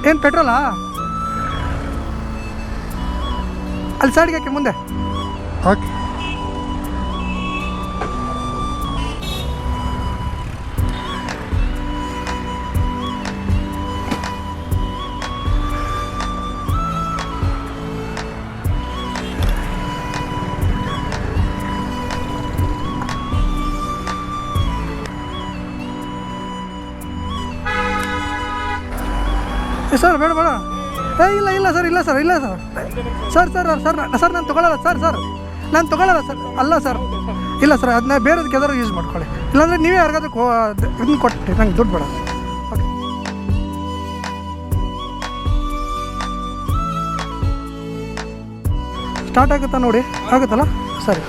ಏನು ಪೆಟ್ರೋಲಾ? ಅಲ್ಲಿ ಸೈಡ್ಗೆ ಹಾಕಿ ಮುಂದೆ. ಓಕೆ. ಸರ್ ಬೇಡ ಬೇಡ. ಇಲ್ಲ ಇಲ್ಲ ಸರ್, ಇಲ್ಲ ಸರ್, ಇಲ್ಲ sir. Sir sir sir sir ನಾನು ತೊಗೊಳ್ಳಲ್ಲ ಸರ್. ನಾನು ತೊಗೊಳ್ಳಲ್ಲ ಸರ್. ಅಲ್ಲ ಸರ್, ಇಲ್ಲ ಸರ್, ಅದನ್ನ ಬೇರೆದಕ್ಕೆ ಯಾವ್ದಾದ್ರು ಯೂಸ್ ಮಾಡ್ಕೊಳ್ಳಿ. ಇಲ್ಲಾಂದರೆ ನೀವೇ ಯಾರಿಗಾದ್ರೂ ಇದನ್ನು ಕೊಟ್ಟು ನಂಗೆ ದುಡ್ಡು ಬೇಡ. ಓಕೆ. ಸ್ಟಾರ್ಟ್ ಆಗುತ್ತಾ ನೋಡಿ? ಆಗುತ್ತಲ್ಲ? ಸರಿ.